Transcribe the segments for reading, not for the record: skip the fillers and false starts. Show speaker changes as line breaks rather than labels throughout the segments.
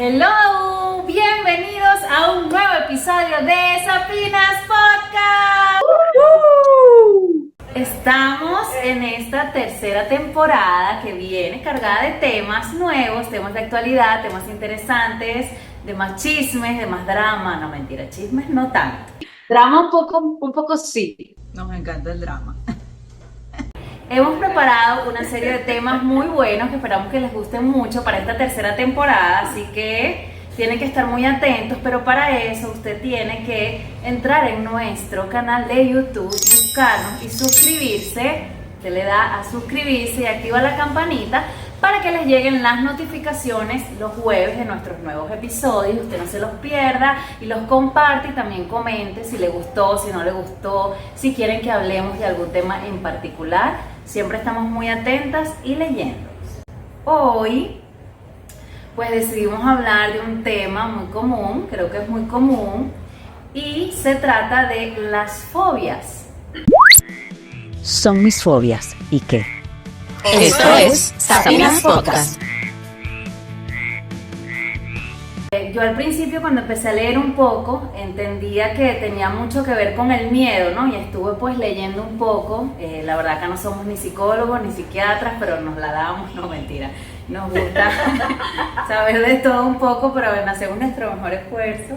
Hello, bienvenidos a un nuevo episodio de Sapinas Podcast. Estamos en esta tercera temporada que viene cargada de temas nuevos, temas de actualidad, temas interesantes, de más chismes, de más drama. No, mentira, chismes no tanto. Drama un poco sí. Nos encanta el drama. Hemos preparado una serie de temas muy buenos que esperamos que les gusten mucho para esta tercera temporada, así que tienen que estar muy atentos, pero para eso usted tiene que entrar en nuestro canal de YouTube, buscarnos y suscribirse. Usted le da a suscribirse y activa la campanita para que les lleguen las notificaciones los jueves de nuestros nuevos episodios. Usted no se los pierda y los comparte y también comente si le gustó, si no le gustó, si quieren que hablemos de algún tema en particular. Siempre estamos muy atentas y leyendo. Hoy pues decidimos hablar de un tema muy común, creo que es muy común, y se trata de las fobias.
Son mis fobias. ¿Y qué?
Esto es Sapinas Podcast.
Yo al principio, cuando empecé a leer un poco, entendía que tenía mucho que ver con el miedo, ¿no? Y estuve pues leyendo un poco. La verdad que no somos ni psicólogos ni psiquiatras, pero nos la damos, no, mentira. Nos gusta saber de todo un poco, pero bueno, hacemos nuestro mejor esfuerzo.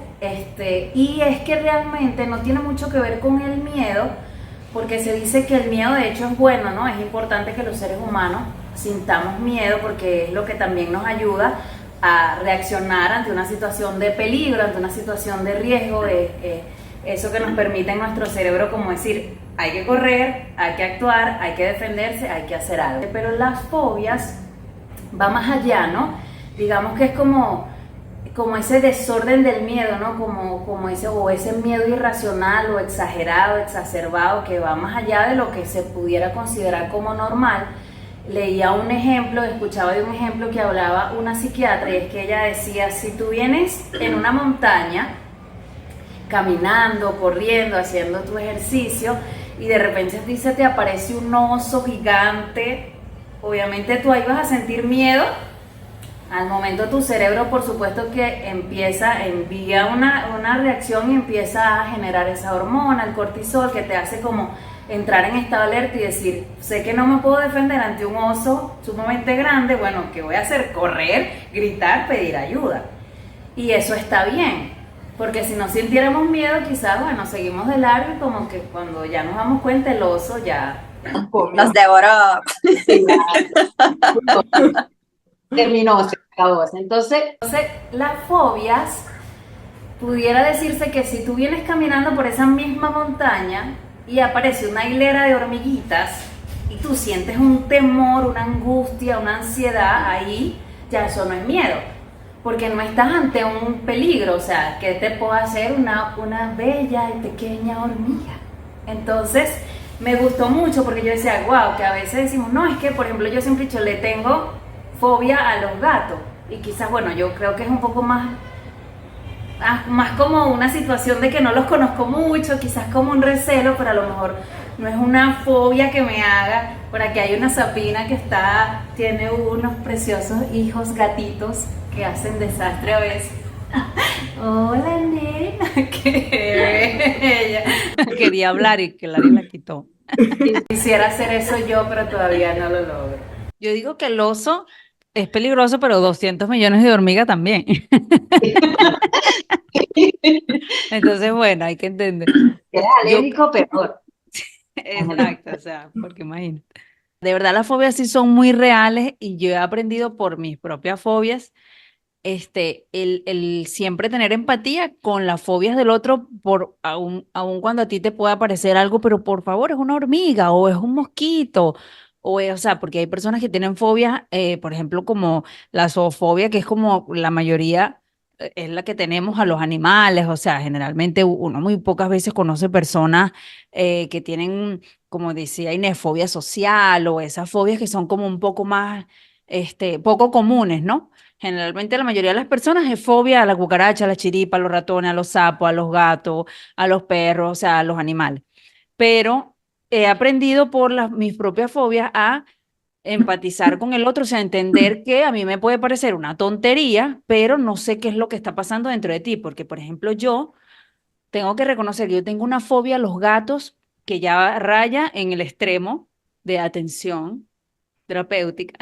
Y es que realmente no tiene mucho que ver con el miedo, porque se dice que el miedo de hecho es bueno, ¿no? Es importante que los seres humanos sintamos miedo porque es lo que también nos ayuda a reaccionar ante una situación de peligro, ante una situación de riesgo, eso que nos permite en nuestro cerebro como decir, hay que correr, hay que actuar, hay que defenderse, hay que hacer algo. Pero las fobias va más allá, ¿no? Digamos que es como ese desorden del miedo, ¿no? Como ese miedo irracional o exagerado, exacerbado, que va más allá de lo que se pudiera considerar como normal. Leía un ejemplo, escuchaba de un ejemplo que hablaba una psiquiatra, y es que ella decía, si tú vienes en una montaña, caminando, corriendo, haciendo tu ejercicio, y de repente a ti se te aparece un oso gigante, obviamente tú ahí vas a sentir miedo. Al momento tu cerebro, por supuesto que envía una reacción y empieza a generar esa hormona, el cortisol, que te hace como entrar en estado de alerta y decir, sé que no me puedo defender ante un oso sumamente grande, bueno, ¿qué voy a hacer? Correr, gritar, pedir ayuda. Y eso está bien, porque si no sintiéramos miedo, quizás, bueno, seguimos de largo y como que cuando ya nos damos cuenta el oso ya
Nos devoró.
terminó, se acabó. Entonces, las fobias, pudiera decirse que si tú vienes caminando por esa misma montaña y aparece una hilera de hormiguitas y tú sientes un temor, una angustia, una ansiedad, ahí ya eso no es miedo, porque no estás ante un peligro. O sea, ¿qué te puede hacer una bella y pequeña hormiga? Entonces, me gustó mucho porque yo decía, wow, que a veces decimos, no, es que, por ejemplo, yo siempre he dicho, le tengo fobia a los gatos, y quizás, bueno, yo creo que es un poco más como una situación de que no los conozco mucho, quizás como un recelo, pero a lo mejor no es una fobia que me haga. Por aquí hay una sapina que tiene unos preciosos hijos gatitos que hacen desastre a veces. Hola, nena, qué bella.
Quería hablar y que Larry la quitó.
Quisiera hacer eso yo, pero todavía no lo logro.
Yo digo que el oso es peligroso, pero 200 millones de hormigas también. Entonces, bueno, hay que entender.
Si eres alérgico, peor.
Exacto, o sea, porque imagínate. De verdad, las fobias sí son muy reales y yo he aprendido por mis propias fobias, el siempre tener empatía con las fobias del otro, aun cuando a ti te pueda parecer algo, pero por favor, es una hormiga o es un mosquito, o sea, porque hay personas que tienen fobias, por ejemplo, como la zoofobia, que es como la mayoría es la que tenemos a los animales. O sea, generalmente uno muy pocas veces conoce personas que tienen, como decía Inés, fobia social o esas fobias que son como un poco más, poco comunes, ¿no? Generalmente la mayoría de las personas es fobia a la cucaracha, a la chiripa, a los ratones, a los sapos, a los gatos, a los perros, o sea, a los animales. Pero he aprendido por mis propias fobias a empatizar con el otro, o sea, entender que a mí me puede parecer una tontería, pero no sé qué es lo que está pasando dentro de ti, porque por ejemplo yo tengo que reconocer que yo tengo una fobia a los gatos que ya raya en el extremo de atención terapéutica.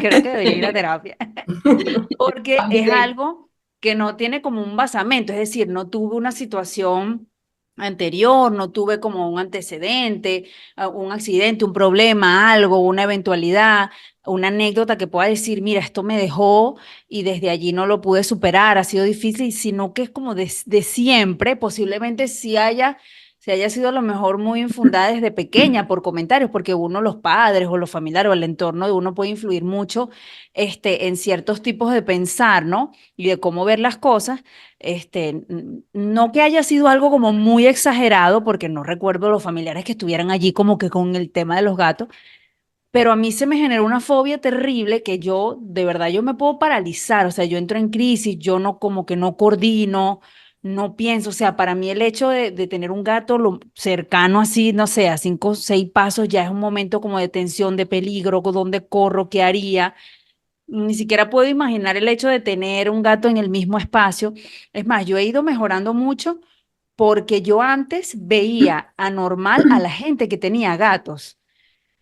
Creo que debería ir a terapia, porque es
También.
algo que no tiene como un basamento, es decir, no tuve una situación anterior, no tuve como un antecedente, un accidente, un problema, algo, una eventualidad, una anécdota que pueda decir, mira, esto me dejó y desde allí no lo pude superar, ha sido difícil, sino que es como de siempre, posiblemente si haya sido a lo mejor muy infundada desde pequeña por comentarios, porque uno, los padres o los familiares o el entorno de uno puede influir mucho en ciertos tipos de pensar, ¿no? Y de cómo ver las cosas. No que haya sido algo como muy exagerado, porque no recuerdo los familiares que estuvieran allí como que con el tema de los gatos, pero a mí se me generó una fobia terrible que yo, de verdad, yo me puedo paralizar, o sea, yo entro en crisis, yo no como que no coordino, no pienso, o sea, para mí el hecho de tener un gato cercano así, no sé, a 5 o 6 pasos ya es un momento como de tensión, de peligro, dónde corro, qué haría. Ni siquiera puedo imaginar el hecho de tener un gato en el mismo espacio. Es más, yo he ido mejorando mucho porque yo antes veía anormal a la gente que tenía gatos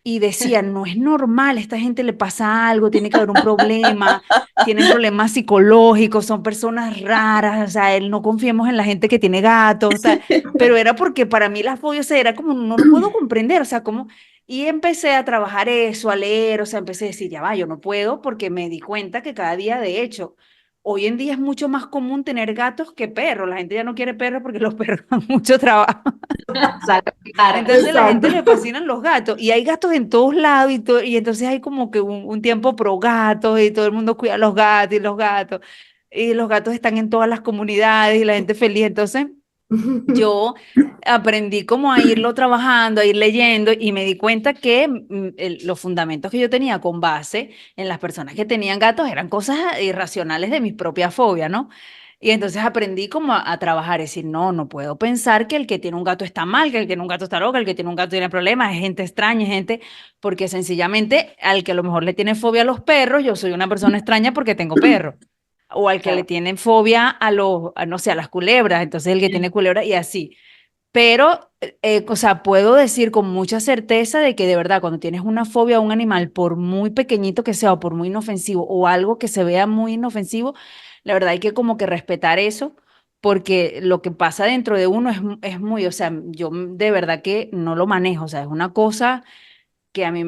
y decía, no es normal, a esta gente le pasa algo, tiene que haber un problema, tienen problemas psicológicos, son personas raras, o sea, no confiemos en la gente que tiene gatos, o sea, pero era porque para mí la fobia, o sea, era como, no lo puedo comprender, o sea, como, y empecé a trabajar eso, a leer, o sea, empecé a decir, ya va, yo no puedo porque me di cuenta que cada día, de hecho, hoy en día es mucho más común tener gatos que perros, la gente ya no quiere perros porque los perros dan mucho trabajo.
Claro.
Entonces a la
Exacto.
gente le fascinan los gatos y hay gatos en todos lados y entonces hay como que un tiempo pro gatos y todo el mundo cuida a los gatos están en todas las comunidades y la gente feliz. Entonces yo aprendí como a irlo trabajando, a ir leyendo y me di cuenta que los fundamentos que yo tenía con base en las personas que tenían gatos eran cosas irracionales de mis propias fobias, ¿no? Y entonces aprendí como a trabajar, es decir, no, no puedo pensar que el que tiene un gato está mal, que el que tiene un gato está loco, el que tiene un gato tiene problemas, es gente extraña, es gente, porque sencillamente al que a lo mejor le tiene fobia a los perros, yo soy una persona extraña porque tengo perros. O al que le
Claro.
tienen fobia no sé, a las culebras, entonces el que tiene culebra y así. Pero, o sea, puedo decir con mucha certeza de que de verdad cuando tienes una fobia a un animal, por muy pequeñito que sea o por muy inofensivo o algo que se vea muy inofensivo, la verdad hay que como que respetar eso porque lo que pasa dentro de uno es muy, o sea, yo de verdad que no lo manejo, o sea, es una cosa que a mí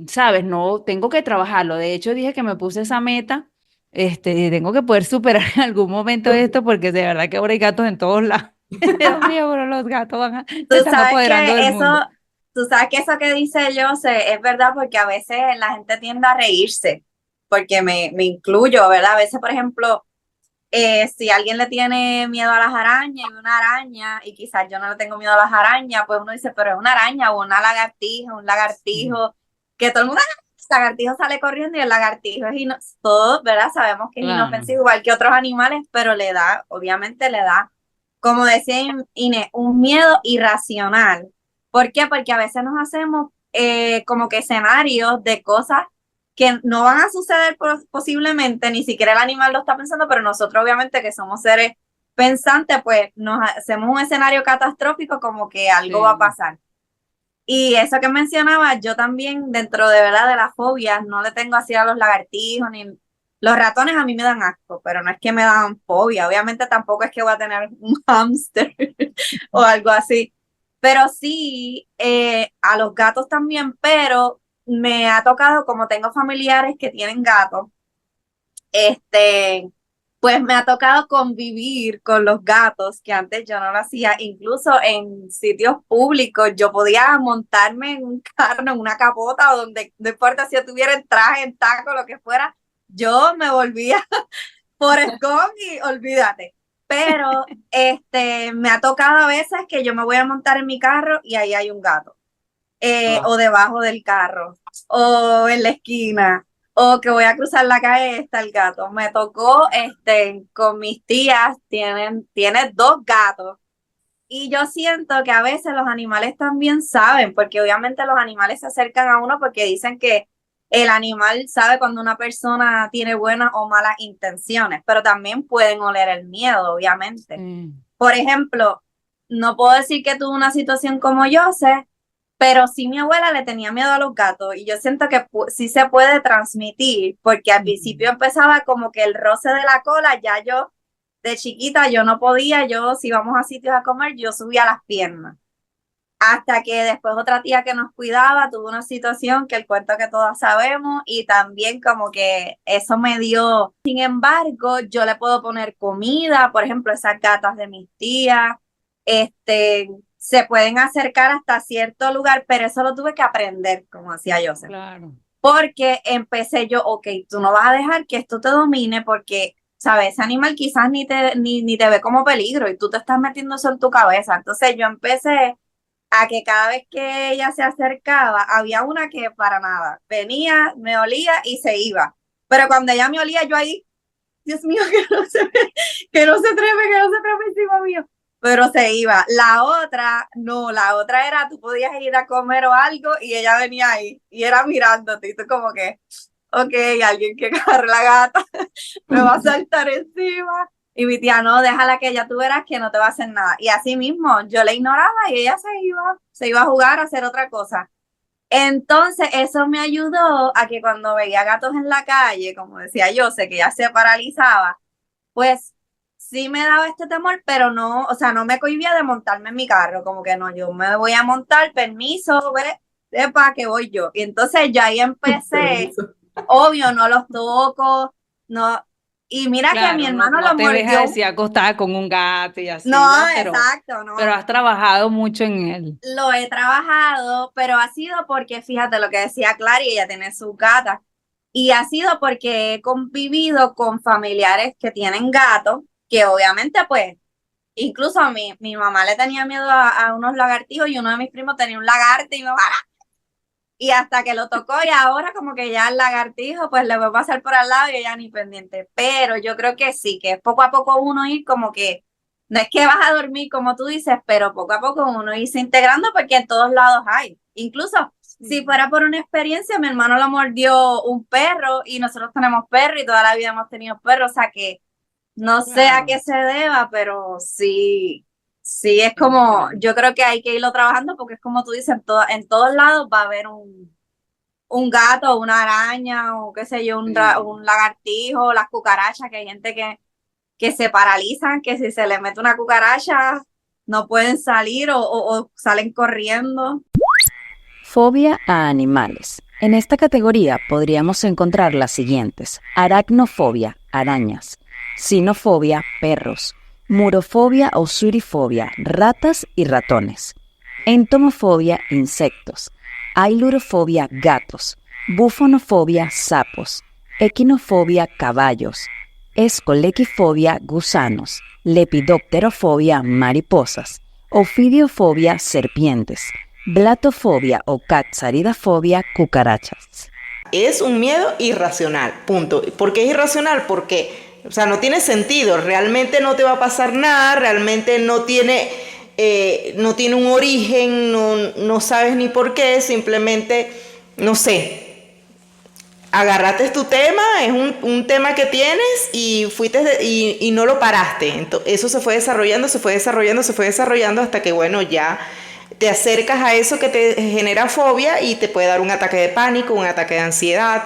sabes, no, tengo que trabajarlo. De hecho, dije que me puse esa meta, y tengo que poder superar en algún momento esto porque de verdad que ahora hay gatos en todos lados. Dios mío, pero los gatos
Tú
se están
sabes
apoderando del
que
mundo.
tú sabes que eso que dice es verdad porque a veces la gente tiende a reírse, porque me incluyo, ¿verdad? A veces, por ejemplo, si alguien le tiene miedo a las arañas y una araña, y quizás yo no le tengo miedo a las arañas, pues uno dice, pero es una araña o una lagartija, un
Sí,
lagartijo, que todo el mundo, ¡ah! El lagartijo sale corriendo y el lagartijo todo, ¿verdad? Sabemos que es
claro.
inofensivo, igual que otros animales, pero obviamente le da, como decía Inés, un miedo irracional. ¿Por qué? Porque a veces nos hacemos como que escenarios de cosas que no van a suceder posiblemente, ni siquiera el animal lo está pensando, pero nosotros obviamente que somos seres pensantes, pues nos hacemos un escenario catastrófico como que algo va a
Sí.
pasar. Y eso que mencionaba, yo también dentro de verdad de las fobias, no le tengo así a los lagartijos, ni los ratones a mí me dan asco, pero no es que me dan fobia, obviamente tampoco es que voy a tener un hámster o algo así, pero sí a los gatos también, pero me ha tocado, como tengo familiares que tienen gatos, este, pues me ha tocado convivir con los gatos, que antes yo no lo hacía, incluso en sitios públicos, yo podía montarme en un carro, en una capota, o donde, no importa si yo tuviera en traje, en taco, lo que fuera, yo me volvía por escón y olvídate. Pero me ha tocado a veces que yo me voy a montar en mi carro y ahí hay un gato o debajo del carro, o en la esquina, o que voy a cruzar la calle y está el gato. Me tocó con mis tías, tienen dos gatos. Y yo siento que a veces los animales también saben, porque obviamente los animales se acercan a uno porque dicen que el animal sabe cuando una persona tiene buenas o malas intenciones, pero también pueden oler el miedo, obviamente. Por ejemplo, no puedo decir que tuve una situación como yo sé, pero sí mi abuela le tenía miedo a los gatos y yo siento que sí se puede transmitir, porque al principio empezaba como que el roce de la cola, ya yo de chiquita yo no podía, yo si vamos a sitios a comer, yo subía las piernas. Hasta que después otra tía que nos cuidaba tuvo una situación que el cuento que todas sabemos y también como que eso me dio. Sin embargo, yo le puedo poner comida, por ejemplo, esas gatas de mis tías, se pueden acercar hasta cierto lugar, pero eso lo tuve que aprender, como decía Joseph.
Claro.
Porque empecé yo, ok, tú no vas a dejar que esto te domine porque, ¿sabes? Ese animal quizás ni te ve como peligro y tú te estás metiendo eso en tu cabeza. Entonces yo empecé a que cada vez que ella se acercaba, había una que para nada, venía, me olía y se iba. Pero cuando ella me olía, yo ahí, Dios mío, que no se trepe encima mío. Pero se iba. La otra, no, la otra era, tú podías ir a comer o algo y ella venía ahí y era mirándote y tú como que, ok, alguien que agarre la gata me va a saltar encima. Y mi tía, no, déjala que ella tú verás que no te va a hacer nada. Y así mismo, yo la ignoraba y ella se iba a jugar, a hacer otra cosa. Entonces, eso me ayudó a que cuando veía gatos en la calle, como decía yo, sé que ya se paralizaba, pues sí me daba este temor, pero no, o sea, no me cohibía de montarme en mi carro, como que no, yo me voy a montar, permiso, ve para que voy yo. Y entonces ya ahí empecé, obvio, no los toco, no, y mira que
Claro,
mi
no,
hermano
no
lo
te ves
mordió.
así acostada con un gato y así,
No,
¿no?
exacto, no.
Pero has trabajado mucho en él.
Lo he trabajado, pero ha sido porque, fíjate lo que decía Clary, ella tiene su gata, y ha sido porque he convivido con familiares que tienen gatos, que obviamente pues, incluso a mí, mi mamá le tenía miedo a unos lagartijos y uno de mis primos tenía un lagarto y mi mamá, y hasta que lo tocó y ahora como que ya el lagartijo pues le voy a pasar por al lado y ella ni pendiente, pero yo creo que sí, que es poco a poco uno ir como que, no es que vas a dormir como tú dices, pero poco a poco uno irse integrando porque en todos lados hay, incluso si fuera por una experiencia, mi hermano lo mordió un perro y nosotros tenemos perro y toda la vida hemos tenido perro, o sea que no sé a qué se deba, pero sí, sí es como, yo creo que hay que irlo trabajando porque es como tú dices, en todos lados va a haber un gato, una araña o qué sé yo, un lagartijo, las cucarachas, que hay gente que se paralizan, que si se le mete una cucaracha no pueden salir o salen corriendo.
Fobia a animales. En esta categoría podríamos encontrar las siguientes: aracnofobia, arañas; sinofobia, perros; murofobia o surifobia, ratas y ratones; entomofobia, insectos; ailurofobia, gatos; bufonofobia, sapos; equinofobia, caballos; escolequifobia, gusanos; lepidopterofobia, mariposas; ofidiofobia, serpientes; blatofobia o catsaridafobia, cucarachas.
Es un miedo irracional, punto. ¿Por qué es irracional? Porque, o sea, no tiene sentido, realmente no te va a pasar nada, realmente no tiene un origen, no sabes ni por qué, simplemente, no sé, agarraste tu tema, es un tema que tienes y y no lo paraste. Entonces, eso se fue desarrollando hasta que, bueno, ya te acercas a eso que te genera fobia y te puede dar un ataque de pánico, un ataque de ansiedad.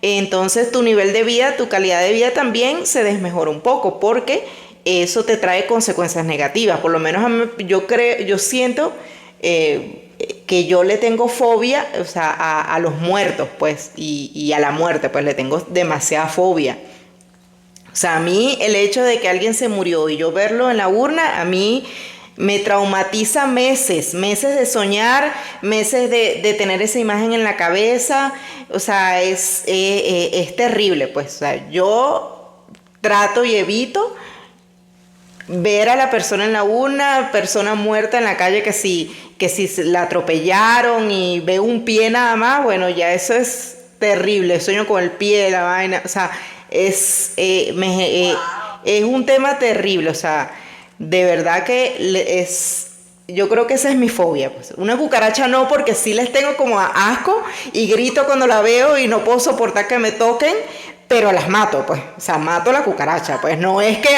Entonces tu nivel de vida, tu calidad de vida también se desmejora un poco porque eso te trae consecuencias negativas. Por lo menos yo siento que yo le tengo fobia, o sea, a los muertos, pues, y a la muerte, pues le tengo demasiada fobia. O sea, a mí el hecho de que alguien se murió y yo verlo en la urna, a mí me traumatiza meses de soñar, meses de tener esa imagen en la cabeza. O sea, es terrible, pues. O sea, yo trato y evito ver a la persona en la urna, persona muerta en la calle que si la atropellaron y veo un pie nada más, bueno, ya eso es terrible. Sueño con el pie, la vaina, o sea, es un tema terrible, o sea, de verdad que yo creo que esa es mi fobia, pues. Una cucaracha no, porque sí les tengo como asco y grito cuando la veo y no puedo soportar que me toquen, pero las mato, pues. O sea, mato la cucaracha, pues. No es que,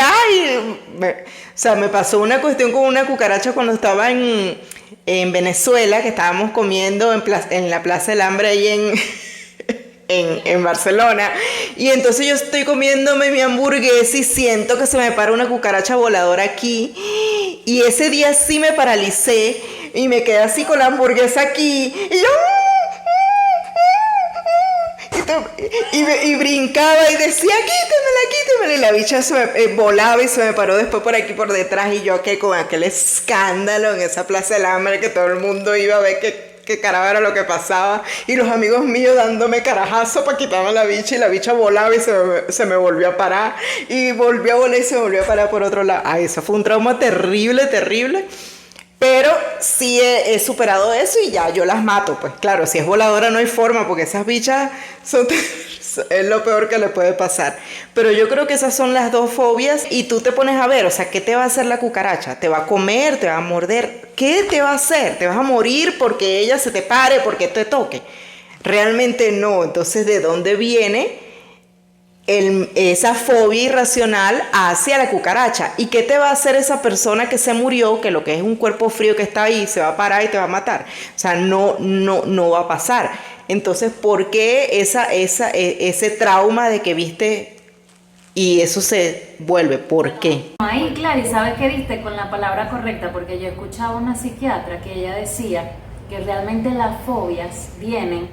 o sea, me pasó una cuestión con una cucaracha cuando estaba en Venezuela, que estábamos comiendo en la Plaza del Hambre ahí en Barcelona, y entonces yo estoy comiéndome mi hamburguesa y siento que se me para una cucaracha voladora aquí, y ese día sí me paralicé y me quedé así con la hamburguesa aquí y yo y brincaba y decía quítemela, y la bicha se me volaba y se me paró después por aquí por detrás, y yo que con aquel escándalo en esa Plaza del Hambre, que todo el mundo iba a ver qué carajo era lo que pasaba, y los amigos míos dándome carajazo para quitarme a la bicha, y la bicha volaba y se me volvió a parar, y volvió a volar y se me volvió a parar por otro lado. Ay, eso fue un trauma terrible, pero sí he superado eso y ya yo las mato. Pues claro, si es voladora no hay forma, porque esas bichas es lo peor que le puede pasar. Pero yo creo que esas son las dos fobias, y tú te pones a ver, o sea, ¿qué te va a hacer la cucaracha? ¿Te va a comer? ¿Te va a morder? ¿Qué te va a hacer? ¿Te vas a morir porque ella se te pare, porque te toque? Realmente no. Entonces, ¿de dónde viene esa fobia irracional hacia la cucaracha? ¿Y qué te va a hacer esa persona que se murió, que lo que es un cuerpo frío que está ahí, se va a parar y te va a matar? O sea, no va a pasar. Entonces, ¿por qué ese trauma de que viste y eso se vuelve? ¿Por qué?
Ahí, claro, y sabes que diste con la palabra correcta, porque yo escuchaba a una psiquiatra que ella decía que realmente las fobias vienen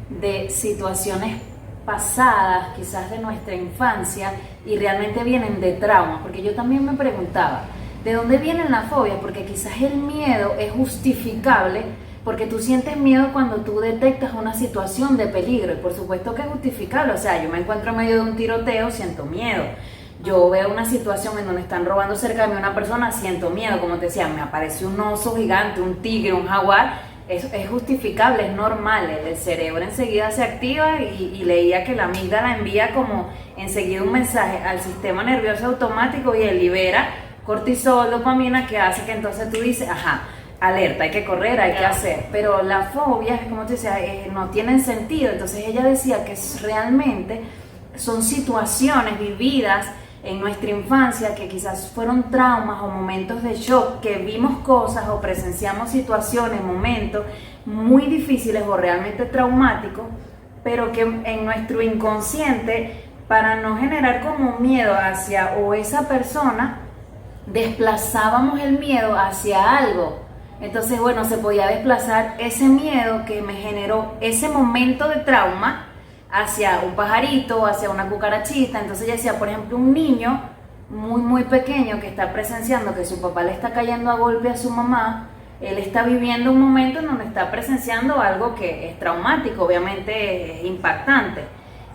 de situaciones pasadas, quizás de nuestra infancia, y realmente vienen de traumas, porque yo también me preguntaba, ¿de dónde vienen las fobias? Porque quizás el miedo es justificable, porque tú sientes miedo cuando tú detectas una situación de peligro, y por supuesto que es justificable. O sea, yo me encuentro en medio de un tiroteo, siento miedo. Yo veo una situación en donde están robando cerca de mí una persona, siento miedo. Como te decía, me aparece un oso gigante, un tigre, un jaguar. Es justificable, es normal, el cerebro enseguida se activa, y leía que la amígdala envía como enseguida un mensaje al sistema nervioso automático, y él libera cortisol, dopamina, que hace que entonces tú dices, ajá, alerta, hay que correr, hay que hacer. Pero las fobias, como te decía, no tienen sentido. Entonces ella decía que realmente son situaciones vividas en nuestra infancia, que quizás fueron traumas o momentos de shock, que vimos cosas o presenciamos situaciones, momentos muy difíciles o realmente traumáticos, pero que en nuestro inconsciente, para no generar como miedo hacia o esa persona, desplazábamos el miedo hacia algo. Entonces, bueno, se podía desplazar ese miedo que me generó ese momento de trauma hacia un pajarito, hacia una cucarachita. Entonces ya decía, por ejemplo, un niño muy pequeño que está presenciando que su papá le está cayendo a golpe a su mamá, él está viviendo un momento en donde está presenciando algo que es traumático, obviamente es impactante.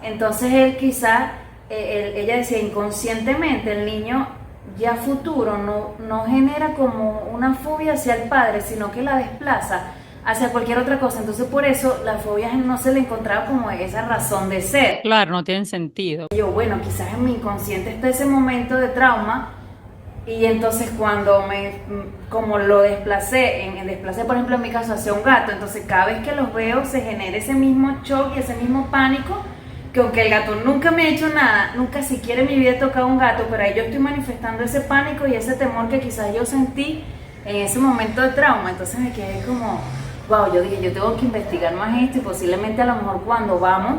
Entonces él quizá, ella decía, inconscientemente el niño ya futuro no genera como una fobia hacia el padre, sino que la desplaza hacia cualquier otra cosa. Entonces por eso las fobias no se le encontraba como esa razón de ser.
Claro, no tienen sentido.
Yo, bueno, quizás en mi inconsciente está ese momento de trauma, y entonces cuando como lo desplacé por ejemplo en mi caso hacia un gato, entonces cada vez que los veo se genera ese mismo shock y ese mismo pánico, que aunque el gato nunca me ha hecho nada, nunca siquiera en mi vida he tocado un gato, pero ahí yo estoy manifestando ese pánico y ese temor que quizás yo sentí en ese momento de trauma. Entonces me quedé como, wow, yo dije, yo tengo que investigar más esto, y posiblemente a lo mejor cuando vamos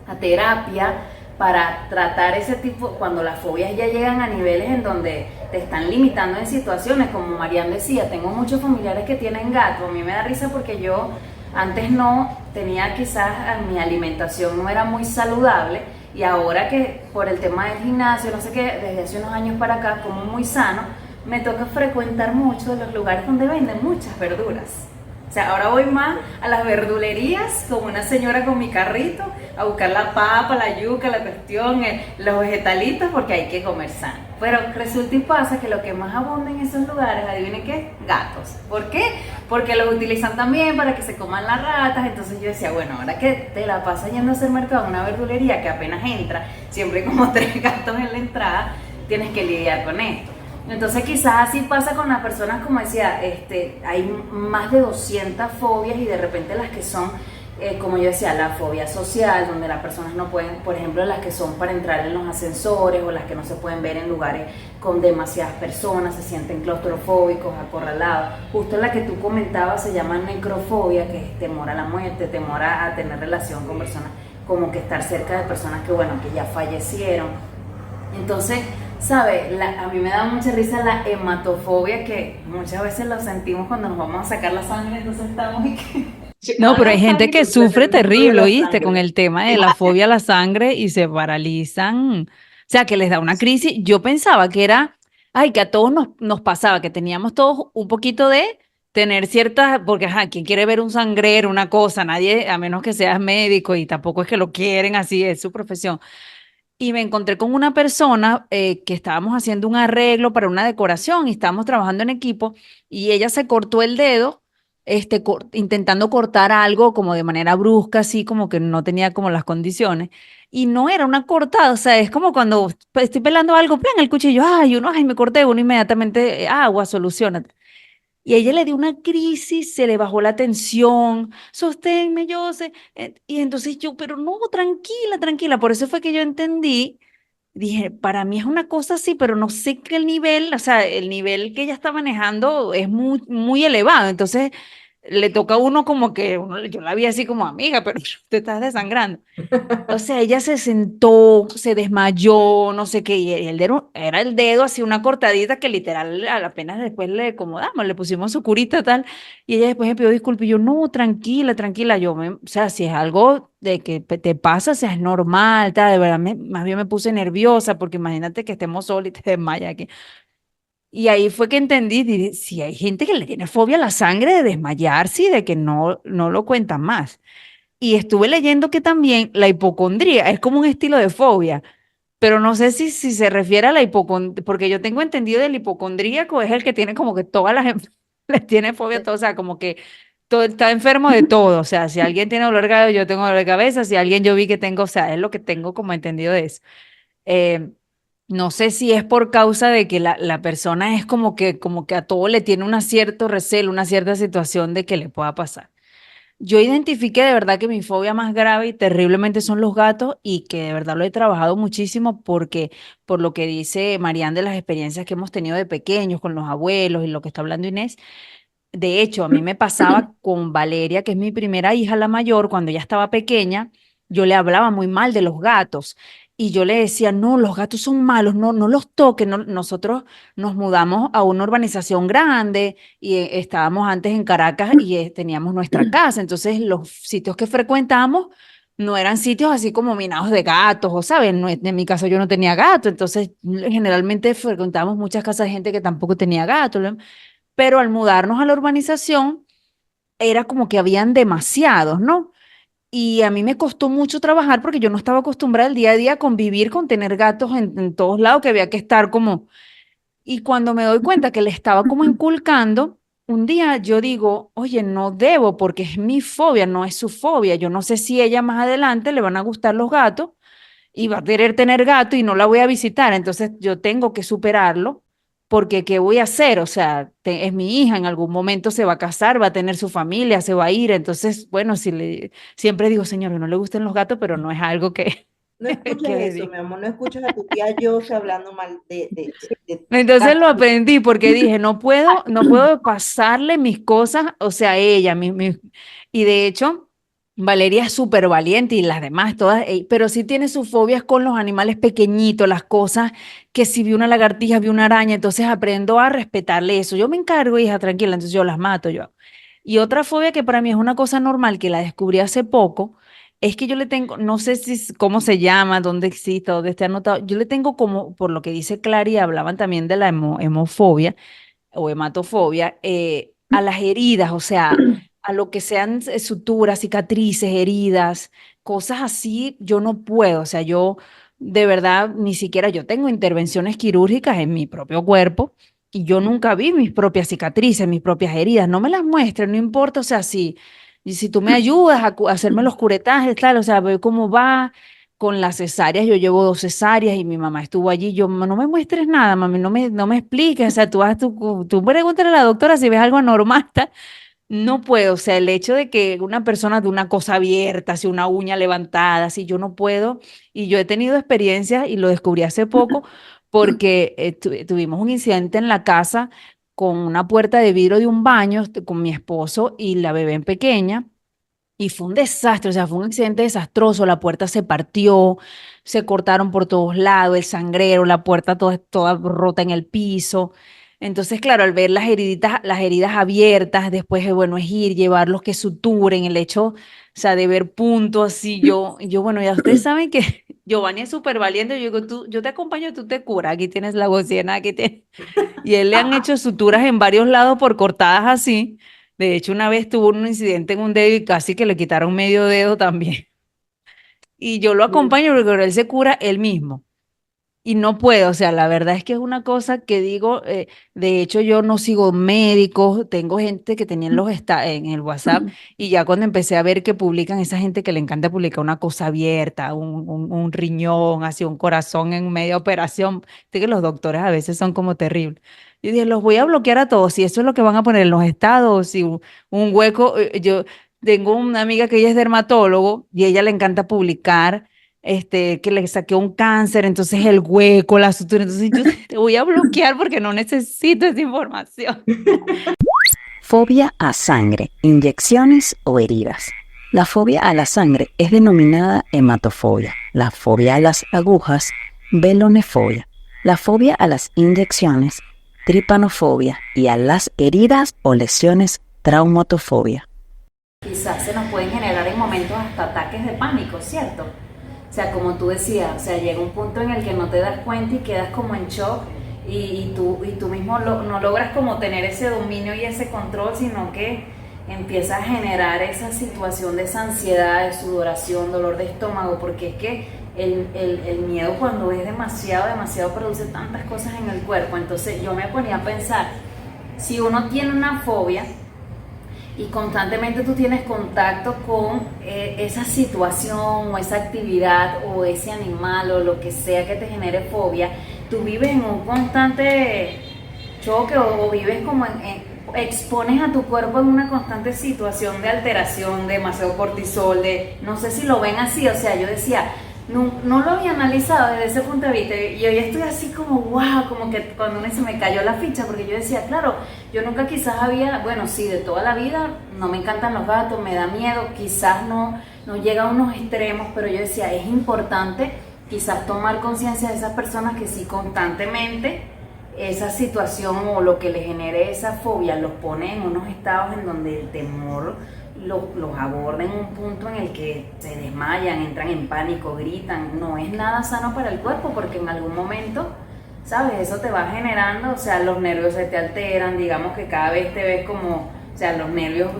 a terapia para tratar ese tipo, cuando las fobias ya llegan a niveles en donde te están limitando en situaciones, como Marian decía, tengo muchos familiares que tienen gato. A mí me da risa porque yo antes no tenía, quizás mi alimentación no era muy saludable, y ahora que por el tema del gimnasio, no sé qué, desde hace unos años para acá como muy sano, me toca frecuentar mucho los lugares donde venden muchas verduras. O sea, ahora voy más a las verdulerías como una señora con mi carrito a buscar la papa, la yuca, la cuestión, los vegetalitos, porque hay que comer sano. Pero resulta y pasa que lo que más abunda en esos lugares, adivinen qué, gatos. ¿Por qué? Porque los utilizan también para que se coman las ratas. Entonces yo decía, bueno, ahora que te la pasas yendo a hacer mercado en una verdulería que apenas entra, siempre hay como 3 gatos en la entrada, tienes que lidiar con esto. Entonces quizás así pasa con las personas, como decía, hay más de 200 fobias y de repente las que son, como yo decía, la fobia social, donde las personas no pueden, por ejemplo, las que son para entrar en los ascensores o las que no se pueden ver en lugares con demasiadas personas, se sienten claustrofóbicos, acorralados. Justo la que tú comentabas se llama necrofobia, que es temor a la muerte, temor a tener relación con personas, como que estar cerca de personas que, bueno, que ya fallecieron. Entonces, ¿sabe? A mí me da mucha risa la hematofobia, que muchas veces lo sentimos cuando nos vamos a sacar la sangre, entonces estamos y que...
No, pero hay gente que sufre terrible, ¿oíste? Con
sangre.
el tema de la fobia a la sangre y se paralizan. O sea, que les da una crisis. Yo pensaba que era, ay, que a todos nos pasaba, que teníamos todos un poquito de tener ciertas, porque, ajá, ¿quién quiere ver un sangrero, una cosa? Nadie, a menos que seas médico y tampoco es que lo quieren así, es su profesión. Y me encontré con una persona que estábamos haciendo un arreglo para una decoración y estábamos trabajando en equipo y ella se cortó el dedo intentando cortar algo como de manera brusca, así como que no tenía como las condiciones. Y no era una cortada, o sea, es como cuando estoy pelando algo, plan el cuchillo, ay, uno, ay, me corté, uno inmediatamente, agua, soluciona. Y a ella le dio una crisis, se le bajó la tensión, sosténme, yo sé. Y entonces yo, pero no, tranquila, tranquila. Por eso fue que yo entendí, dije, para mí es una cosa así, pero no sé qué el nivel, o sea, el nivel que ella está manejando es muy, muy elevado. Entonces le toca a uno como que, yo la vi así como amiga, pero te estás desangrando. O sea, ella se sentó, se desmayó, no sé qué, y el dedo, era el dedo así, una cortadita que literal a la pena después le acomodamos, le pusimos su curita tal, y ella después me pidió disculpas, y yo, no, tranquila, tranquila, o sea, si es algo de que te pasa, o sea, es normal, tal, de verdad, más bien me puse nerviosa, porque imagínate que estemos solos y te desmayas aquí. Y ahí fue que entendí, dije, si hay gente que le tiene fobia a la sangre de desmayarse y de que no lo cuentan más. Y estuve leyendo que también la hipocondría es como un estilo de fobia, pero no sé si se refiere a la hipocondría, porque yo tengo entendido del hipocondríaco es el que tiene como que todas las, les tiene fobia a todo, o sea, como que todo, está enfermo de todo, o sea, si alguien tiene dolor de cabeza, yo tengo dolor de cabeza, si alguien yo vi que tengo, o sea, es lo que tengo como entendido de eso. Eh, no sé si es por causa de que la persona es como que a todo le tiene un cierto recelo, una cierta situación de que le pueda pasar. Yo identifiqué de verdad que mi fobia más grave y terriblemente son los gatos y que de verdad lo he trabajado muchísimo porque por lo que dice Marianne de las experiencias que hemos tenido de pequeños con los abuelos y lo que está hablando Inés. De hecho, a mí me pasaba con Valeria, que es mi primera hija, la mayor, cuando ella estaba pequeña, yo le hablaba muy mal de los gatos y yo le decía, no, los gatos son malos, no los toques. Nosotros nos mudamos a una urbanización grande y estábamos antes en Caracas y teníamos nuestra casa, entonces los sitios que frecuentábamos no eran sitios así como minados de gatos, o saben, en mi casa yo no tenía gato, entonces generalmente frecuentábamos muchas casas de gente que tampoco tenía gato, pero al mudarnos a la urbanización era como que habían demasiados, ¿no? Y a mí me costó mucho trabajar porque yo no estaba acostumbrada el día a día a convivir con tener gatos en todos lados, que había que estar como... Y cuando me doy cuenta que le estaba como inculcando, un día yo digo, oye, no debo porque es mi fobia, no es su fobia. Yo no sé si ella más adelante le van a gustar los gatos y va a querer tener gato y no la voy a visitar. Entonces yo tengo que superarlo porque ¿qué voy a hacer? O sea, es mi hija, en algún momento se va a casar, va a tener su familia, se va a ir. Entonces, bueno, siempre digo, señor, que no le gusten los gatos, pero no es algo que,
No escuches
que le
eso,
diga.
mi amor, no escuches a tu tía Yose hablando mal de
Entonces lo
gatos.
aprendí porque dije, no puedo pasarle mis cosas, o sea, a ella, y de hecho, Valeria es súper valiente y las demás, todas, pero sí tiene sus fobias con los animales pequeñitos, las cosas que si vi una lagartija, vi una araña, entonces aprendo a respetarle eso. Yo me encargo, hija, tranquila, entonces yo las mato, yo. Y otra fobia que para mí es una cosa normal, que la descubrí hace poco, es que yo le tengo, no sé cómo se llama, dónde existe, dónde esté anotado, yo le tengo como, por lo que dice Clary, hablaban también de la hemofobia o hematofobia, a las heridas, o sea, a lo que sean suturas, cicatrices, heridas, cosas así, yo no puedo, o sea, yo de verdad ni siquiera yo tengo intervenciones quirúrgicas en mi propio cuerpo y yo nunca vi mis propias cicatrices, mis propias heridas, no me las muestren, no importa, o sea, si tú me ayudas a hacerme los curetajes, tal, o sea, ver cómo va, con las cesáreas, yo llevo 2 cesáreas y mi mamá estuvo allí. Yo, no me muestres nada, mami, no me expliques. O sea, tú pregúntale a la doctora si ves algo anormal. No puedo, o sea, el hecho de que una persona de una cosa abierta, si una uña levantada, si yo no puedo, y yo he tenido experiencias y lo descubrí hace poco porque tuvimos un incidente en la casa con una puerta de vidrio de un baño con mi esposo y la bebé pequeña. Y fue un desastre, o sea, fue un accidente desastroso, la puerta se partió, se cortaron por todos lados, el sangrero, la puerta toda rota en el piso. Entonces, claro, al ver las heridas abiertas, después, bueno, es ir, llevarlos que suturen, el hecho, o sea, de ver puntos así, bueno, ya ustedes saben que Giovanni es súper valiente, yo digo, yo te acompaño, tú te curas, aquí tienes la bocina, aquí tienes... Y él le han hecho suturas en varios lados por cortadas así. De hecho, una vez tuvo un incidente en un dedo y casi que le quitaron medio dedo también. Y yo lo acompaño porque él se cura él mismo. Y no puedo, o sea, la verdad es que es una cosa que digo, de hecho yo no sigo médicos, tengo gente que tenía en el WhatsApp y ya cuando empecé a ver que publican, esa gente que le encanta publicar una cosa abierta, un riñón, así un corazón en media operación, de que los doctores a veces son como terribles. Yo dije, los voy a bloquear a todos, si eso es lo que van a poner en los estados, si un hueco, yo tengo una amiga que ella es dermatólogo y a ella le encanta publicar que le saqué un cáncer, entonces el hueco, la sutura, entonces yo te voy a bloquear porque no necesito esa información.
Fobia a sangre, inyecciones o heridas. La fobia a la sangre es denominada hematofobia, la fobia a las agujas, velonefobia, la fobia a las inyecciones, tripanofobia y a las heridas o lesiones, traumatofobia.
Quizás se nos pueden generar en momentos hasta ataques de pánico, ¿cierto? O sea, como tú decías, o sea, llega un punto en el que no te das cuenta y quedas como en shock y tú mismo no logras como tener ese dominio y ese control, sino que empieza a generar esa situación de esa ansiedad, de sudoración, dolor de estómago, porque es que el miedo cuando es demasiado produce tantas cosas en el cuerpo. Entonces yo me ponía a pensar, si uno tiene una fobia y constantemente tú tienes contacto con esa situación o esa actividad o ese animal o lo que sea que te genere fobia, tú vives en un constante choque o vives como expones a tu cuerpo en una constante situación de alteración, de demasiado cortisol, no sé si lo ven así, o sea, yo decía, no lo había analizado desde ese punto de vista y hoy estoy así como wow, como que cuando se me cayó la ficha, porque yo decía, claro, yo nunca quizás bueno, sí, de toda la vida no me encantan los gatos, me da miedo, quizás no llega a unos extremos, pero yo decía, es importante quizás tomar conciencia de esas personas que sí constantemente esa situación o lo que les genere esa fobia los pone en unos estados en donde el temor los aborda en un punto en el que se desmayan, entran en pánico, gritan. No es nada sano para el cuerpo porque en algún momento, ¿sabes? Eso te va generando, o sea, los nervios se te alteran, digamos que cada vez te ves como, o sea, los nervios,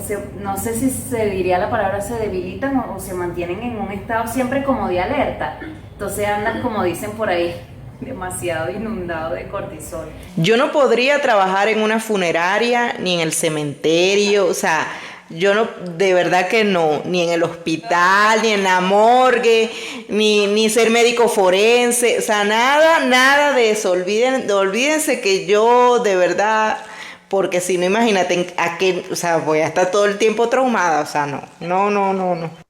no sé si se diría la palabra, se debilitan o se mantienen en un estado siempre como de alerta. Entonces andan, como dicen por ahí, demasiado inundado de cortisol.
Yo no podría trabajar en una funeraria ni en el cementerio, o sea, yo no, de verdad que no, ni en el hospital, ni en la morgue, ni ser médico forense, o sea, nada de eso. Olvídense que yo de verdad, porque si no, imagínate o sea, voy a estar todo el tiempo traumada, o sea, no.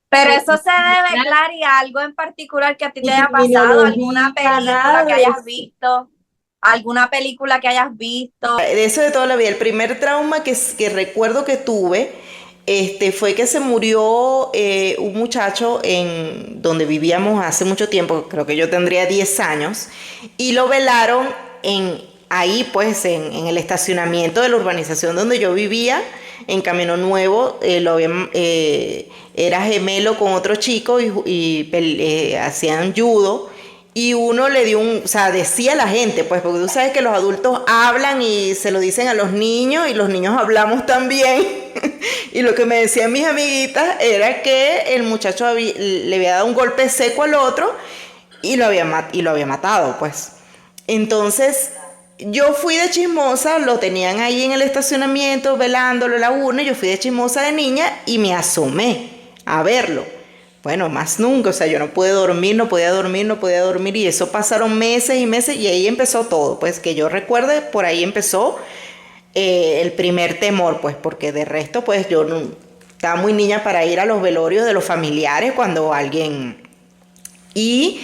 Pero eso se debe, Clary, a algo en particular que a ti te haya pasado, alguna película que hayas visto, alguna película que hayas visto.
De eso de toda la vida. El primer trauma que recuerdo que tuve fue que se murió un muchacho en donde vivíamos hace mucho tiempo, creo que yo tendría 10 años, y lo velaron ahí pues en el estacionamiento de la urbanización donde yo vivía, en Camino Nuevo. Era gemelo con otro chico y hacían judo. Y uno le dio o sea, decía a la gente, pues, porque tú sabes que los adultos hablan y se lo dicen a los niños y los niños hablamos también. Y lo que me decían mis amiguitas era que el muchacho le había dado un golpe seco al otro y lo había matado, pues. Entonces, yo fui de chismosa, lo tenían ahí en el estacionamiento velándolo la urna, y yo fui de chismosa de niña y me asomé a verlo. bueno, más nunca, o sea, yo no pude dormir, no podía dormir, no podía dormir, y eso pasaron meses y meses, y ahí empezó todo, pues que yo recuerde, por ahí empezó el primer temor, pues, porque de resto, pues yo estaba muy niña para ir a los velorios de los familiares cuando alguien... Y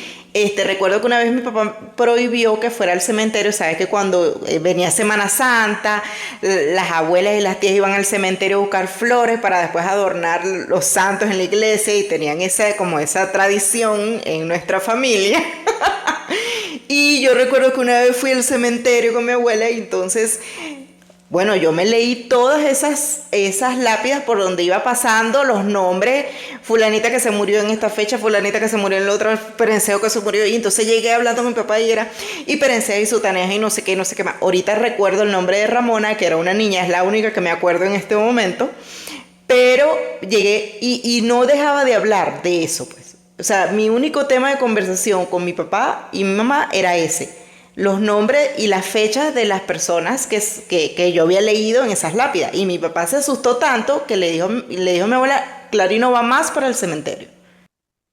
recuerdo que una vez mi papá prohibió que fuera al cementerio. Sabes que cuando venía Semana Santa, las abuelas y las tías iban al cementerio a buscar flores para después adornar los santos en la iglesia, y tenían esa tradición en nuestra familia. Y yo recuerdo que una vez fui al cementerio con mi abuela, y entonces... Bueno, yo me leí todas esas lápidas por donde iba pasando, los nombres, fulanita que se murió en esta fecha, fulanita que se murió en la otra, Perenceo que se murió, y entonces llegué hablando con mi papá y era, y Perenceo y Sutaneja y no sé qué más. Ahorita recuerdo el nombre de Ramona, que era una niña, es la única que me acuerdo en este momento, pero llegué y no dejaba de hablar de eso, pues. O sea, mi único tema de conversación con mi papá y mi mamá era ese. Los nombres y las fechas de las personas que yo había leído en esas lápidas. Y mi papá se asustó tanto que le dijo a mi abuela, Clarino va más para el cementerio.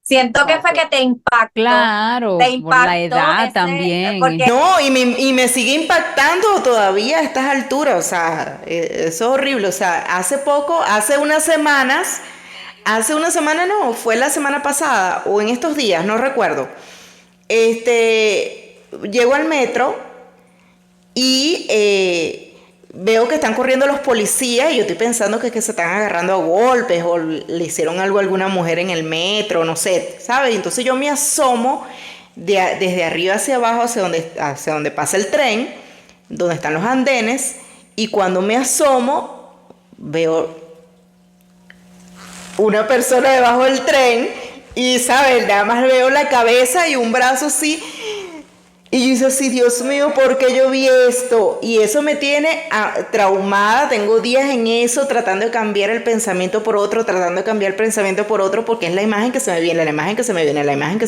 Siento que fue que te impactó.
Claro,
Te
por la
impactó
edad también.
porque
No, y me sigue impactando todavía a estas alturas. O sea, eso es horrible. O sea, hace unas semanas, no, fue la semana pasada o en estos días, no recuerdo. Llego al metro y veo que están corriendo los policías, y yo estoy pensando que se están agarrando a golpes o le hicieron algo a alguna mujer en el metro, no sé, ¿sabes? Entonces yo me asomo desde arriba hacia abajo, hacia donde pasa el tren, donde están los andenes, y cuando me asomo veo una persona debajo del tren y, ¿sabes? Nada más veo la cabeza y un brazo así. Y yo hice así, Dios mío, ¿por qué yo vi esto? Y eso me tiene traumada. Tengo días en eso, tratando de cambiar el pensamiento por otro, porque es la imagen que se me viene, la imagen que se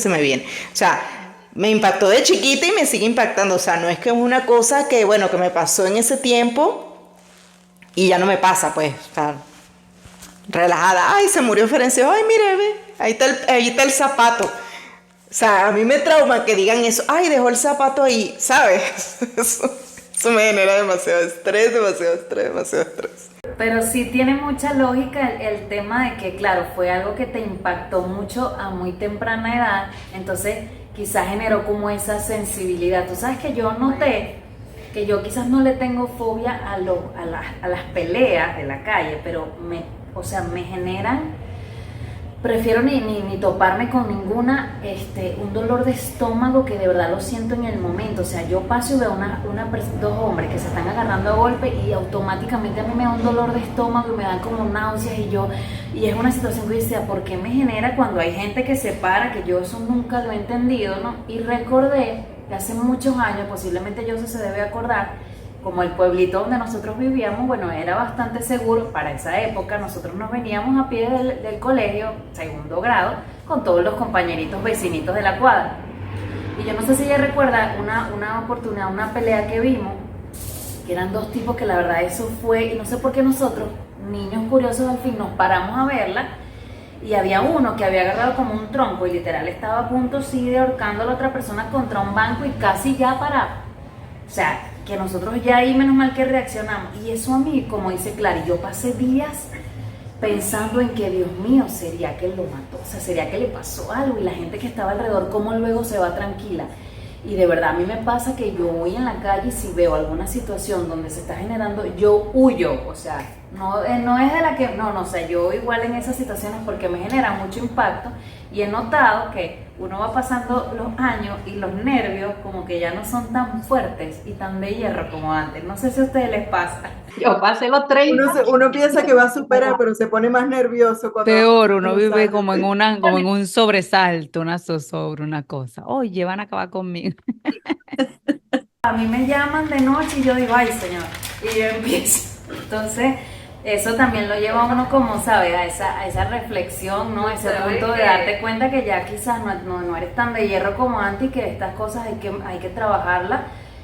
me viene. O sea, me impactó de chiquita y me sigue impactando. O sea, no es que es una cosa que me pasó en ese tiempo y ya no me pasa, pues. O sea, relajada. Ay, se murió Ferencio. Ay, mire, ve, ahí está el zapato. O sea, a mí me trauma que digan eso. Ay, dejó el zapato ahí, ¿sabes? Eso me genera demasiado estrés.
Pero sí tiene mucha lógica el tema de que, claro, fue algo que te impactó mucho a muy temprana edad, entonces quizás generó como esa sensibilidad. Tú sabes que yo noté que yo quizás no le tengo fobia a las peleas de la calle, pero me generan... Prefiero ni toparme con ninguna, un dolor de estómago que de verdad lo siento en el momento. O sea, yo paso y veo dos hombres que se están agarrando a golpe y automáticamente a mí me da un dolor de estómago y me dan como náuseas, y es una situación que yo decía, ¿por qué me genera cuando hay gente que se para? Que yo eso nunca lo he entendido, ¿no? Y recordé que hace muchos años, posiblemente yo se debe acordar, como el pueblito donde nosotros vivíamos, bueno, era bastante seguro para esa época. Nosotros nos veníamos a pie del colegio, segundo grado, con todos los compañeritos vecinitos de la cuadra. Y yo no sé si ella recuerda una oportunidad, una pelea que vimos, que eran dos tipos que la verdad eso fue, y no sé por qué nosotros, niños curiosos al fin, nos paramos a verla, y había uno que había agarrado como un tronco y literal estaba a punto sí de ahorcando a la otra persona contra un banco y casi ya para... O sea, que nosotros ya ahí menos mal que reaccionamos. Y eso a mí, como dice Clary, yo pasé días pensando en que, Dios mío, ¿sería que él lo mató? O sea, ¿sería que le pasó algo? Y la gente que estaba alrededor, ¿cómo luego se va tranquila? Y de verdad a mí me pasa que yo voy en la calle y si veo alguna situación donde se está generando, yo huyo. O sea, no es de la que... No, o sea, yo igual en esas situaciones porque me genera mucho impacto. Y he notado que uno va pasando los años y los nervios como que ya no son tan fuertes y tan de hierro como antes. No sé si a ustedes les pasa.
Yo pasé los 30.
Uno piensa que va a superar, pero se pone más nervioso cuando...
Peor, uno vive
sabe.
como en un sobresalto, una zozobra, una cosa. Oye, van a acabar conmigo.
A mí me llaman de noche y yo digo, ay señor, y yo empiezo. Entonces, eso también lo lleva a uno como, ¿sabes? A esa reflexión, ¿no? Ese punto de darte cuenta que ya quizás no eres tan de hierro como antes y que estas cosas hay que trabajarlas.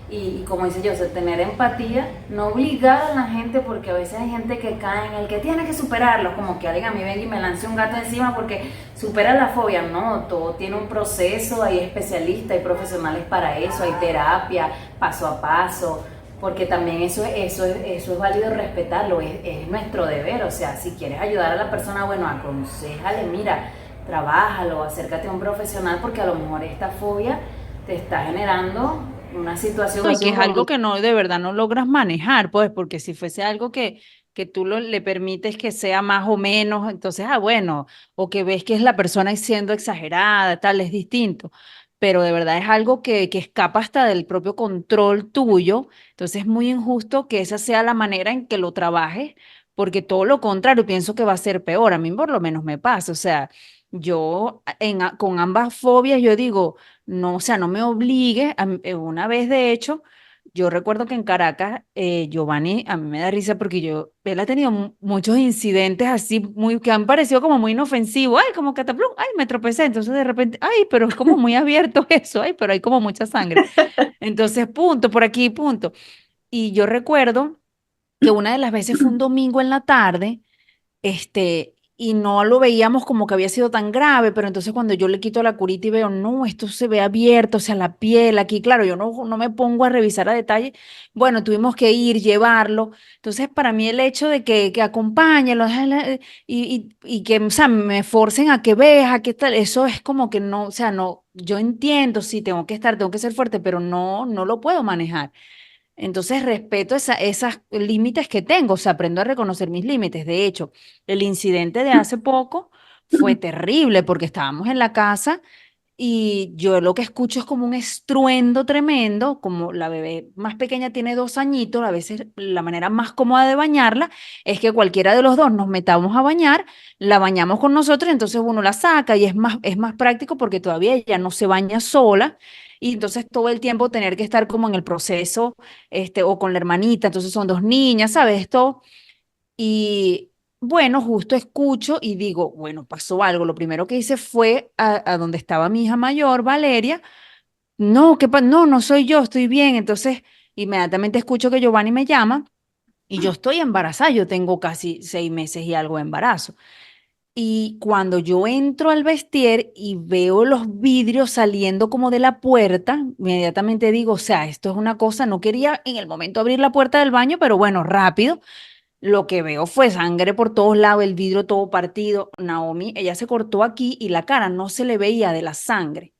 y como dice yo, o sea, tener empatía, no obligar a la gente, porque a veces hay gente que cae en el que tiene que superarlo, como que alguien a mí venga y me lance un gato encima porque supera la fobia. No, todo tiene un proceso, hay especialistas, hay profesionales para eso, hay terapia, paso a paso, porque también eso es válido respetarlo, es nuestro deber. O sea, si quieres ayudar a la persona, bueno, aconséjale, mira, trabájalo, acércate a un profesional, porque a lo mejor esta fobia te está generando una situación.
No, y
Eso
que
es
es algo que no, de verdad no logras manejar, pues, porque si fuese algo que tú le permites que sea más o menos, entonces, bueno, o que ves que es la persona siendo exagerada, tal, es distinto. Pero de verdad es algo que escapa hasta del propio control tuyo. Entonces es muy injusto que esa sea la manera en que lo trabajes, porque todo lo contrario, pienso que va a ser peor. A mí por lo menos me pasa. O sea, yo con ambas fobias, yo digo, no, o sea, no me obligue. Una vez, de hecho, yo recuerdo que en Caracas, Giovanni, a mí me da risa porque él ha tenido muchos incidentes así, que han parecido como muy inofensivos. Ay, como cataplum, ay, me tropecé. Entonces de repente, ay, pero es como muy abierto eso, ay, pero hay como mucha sangre. Entonces, punto, por aquí, punto. Y yo recuerdo que una de las veces fue un domingo en la tarde, y no lo veíamos como que había sido tan grave, pero entonces cuando yo le quito la curita y veo, no, esto se ve abierto, o sea, la piel aquí, claro, yo no me pongo a revisar a detalle. Bueno, tuvimos que ir, llevarlo. Entonces, para mí el hecho de que acompáñalo, y que, o sea, me forcen a que veas, a qué tal, eso es como que no, o sea, no, yo entiendo, sí, tengo que ser fuerte, pero no lo puedo manejar. Entonces respeto esas límites que tengo, o sea, aprendo a reconocer mis límites. De hecho, el incidente de hace poco fue terrible porque estábamos en la casa y yo lo que escucho es como un estruendo tremendo, como la bebé más pequeña tiene 2 añitos, a veces la manera más cómoda de bañarla es que cualquiera de los dos nos metamos a bañar, la bañamos con nosotros, entonces uno la saca y es más práctico porque todavía ella no se baña sola. Y entonces todo el tiempo tener que estar como en el proceso, o con la hermanita, entonces son 2 niñas, ¿sabes? Esto, y bueno, justo escucho y digo, bueno, pasó algo. Lo primero que hice fue a donde estaba mi hija mayor, Valeria. No, no soy yo, estoy bien. Entonces, inmediatamente escucho que Giovanni me llama y yo estoy embarazada. Yo tengo casi 6 meses y algo de embarazo. Y cuando yo entro al vestier y veo los vidrios saliendo como de la puerta, inmediatamente digo, o sea, esto es una cosa, no quería en el momento abrir la puerta del baño, pero bueno, rápido. Lo que veo fue sangre por todos lados, el vidrio todo partido. Naomi, ella se cortó aquí y la cara no se le veía de la sangre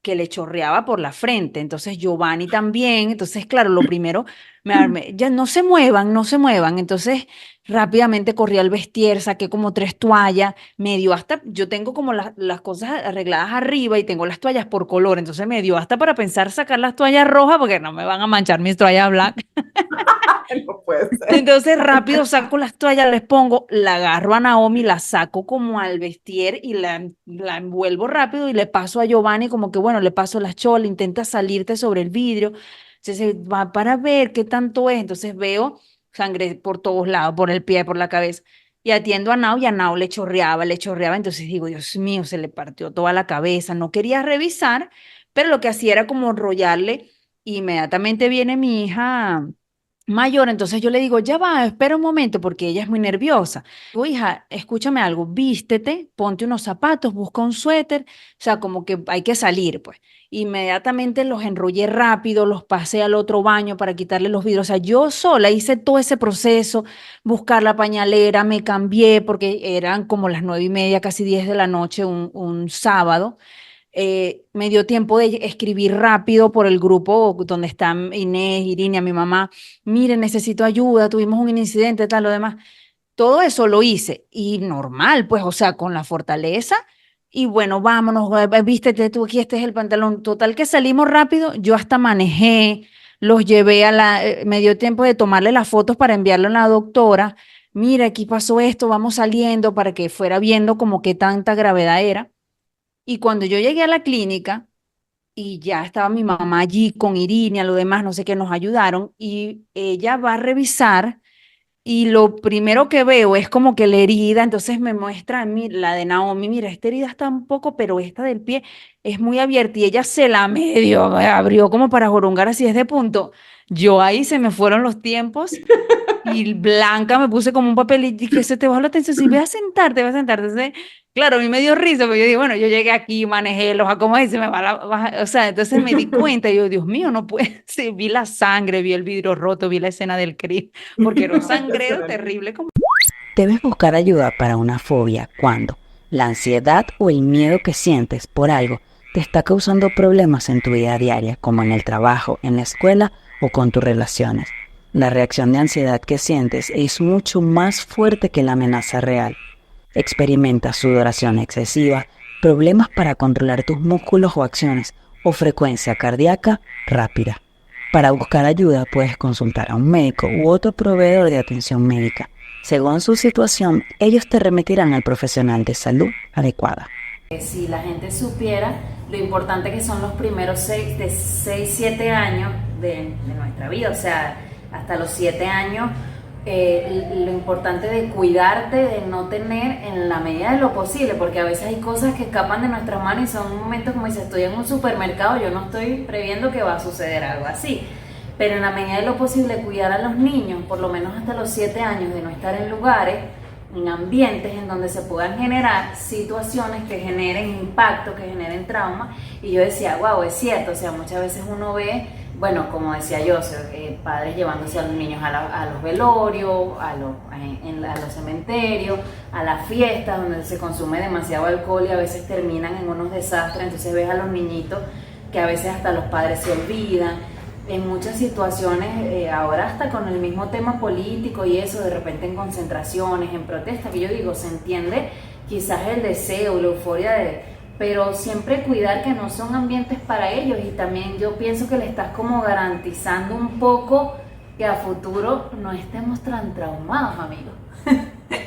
que le chorreaba por la frente. Entonces Giovanni también. Entonces, claro, lo primero, me armé, ya no se muevan, no se muevan. Entonces, rápidamente corrí al vestir, saqué como 3 toallas, me dio hasta, yo tengo como las cosas arregladas arriba y tengo las toallas por color. Entonces me dio hasta para pensar sacar las toallas rojas porque no me van a manchar mis toallas blancas.
No puede ser.
Entonces rápido saco las toallas, les pongo, la agarro a Naomi, la saco como al vestir y la envuelvo rápido y le paso a Giovanni como que bueno, le paso las cholas, intenta salirte sobre el vidrio. Entonces va para ver qué tanto es. Entonces veo sangre por todos lados, por el pie, por la cabeza. Y atiendo a Nao y a Nao le chorreaba, le chorreaba. Entonces digo, Dios mío, se le partió toda la cabeza. No quería revisar, pero lo que hacía era como enrollarle. Inmediatamente viene mi hija mayor, entonces yo le digo, ya va, espera un momento, porque ella es muy nerviosa. Digo, hija, escúchame algo, vístete, ponte unos zapatos, busca un suéter, o sea, como que hay que salir, pues. Inmediatamente los enrollé rápido, los pasé al otro baño para quitarle los vidrios, o sea, yo sola hice todo ese proceso, buscar la pañalera, me cambié, porque eran como las 9:30, casi 10 de la noche, un sábado. Me dio tiempo de escribir rápido por el grupo donde están Inés, Irinia, mi mamá. Miren, necesito ayuda, tuvimos un incidente, tal, lo demás. Todo eso lo hice y normal, pues, o sea, con la fortaleza. Y bueno, vámonos, vístete tú aquí, este es el pantalón. Total que salimos rápido, yo hasta manejé, los llevé me dio tiempo de tomarle las fotos para enviarlo a la doctora. Mira, aquí pasó esto, vamos saliendo para que fuera viendo como qué tanta gravedad era. Y cuando yo llegué a la clínica y ya estaba mi mamá allí con Irina, lo demás, no sé qué, nos ayudaron y ella va a revisar y lo primero que veo es como que la herida, entonces me muestra a mí, la de Naomi, mira, esta herida está un poco, pero esta del pie es muy abierta y ella se la medio abrió como para jorungar así es de punto. Yo ahí se me fueron los tiempos y blanca me puse como un papel y dije, se te bajó la atención, si ve a sentarte, ve a sentarte. Entonces, claro, a mí me dio risa, pero yo digo, bueno, yo llegué aquí, manejé los acomodos y se me va o sea, entonces me di cuenta y yo, Dios mío, no puede ser, vi la sangre, vi el vidrio roto, vi la escena del crimen, porque era un sangrero terrible como...
Debes buscar ayuda para una fobia cuando la ansiedad o el miedo que sientes por algo te está causando problemas en tu vida diaria, como en el trabajo, en la escuela o con tus relaciones. La reacción de ansiedad que sientes es mucho más fuerte que la amenaza real. Experimentas sudoración excesiva, problemas para controlar tus músculos o acciones, o frecuencia cardíaca rápida. Para buscar ayuda puedes consultar a un médico u otro proveedor de atención médica. Según su situación, ellos te remitirán al profesional de salud adecuada.
Si la gente supiera lo importante que son los primeros 7 años de nuestra vida, o sea, hasta los 7 años, lo importante de cuidarte, de no tener en la medida de lo posible, porque a veces hay cosas que escapan de nuestras manos y son momentos como dice, estoy en un supermercado, yo no estoy previendo que va a suceder algo así, pero en la medida de lo posible cuidar a los niños, por lo menos hasta los 7 años, de no estar en lugares, en ambientes en donde se puedan generar situaciones que generen impacto, que generen trauma. Y yo decía, wow, es cierto, o sea, muchas veces uno ve, bueno, como decía yo, padres llevándose a los niños a los velorios, a los cementerios, a las fiestas donde se consume demasiado alcohol y a veces terminan en unos desastres. Entonces ves a los niñitos que a veces hasta los padres se olvidan. En muchas situaciones, ahora hasta con el mismo tema político y eso, de repente en concentraciones, en protestas, que yo digo, se entiende quizás el deseo, la euforia pero siempre cuidar que no son ambientes para ellos, y también yo pienso que le estás como garantizando un poco que a futuro no estemos tan traumados, amigos.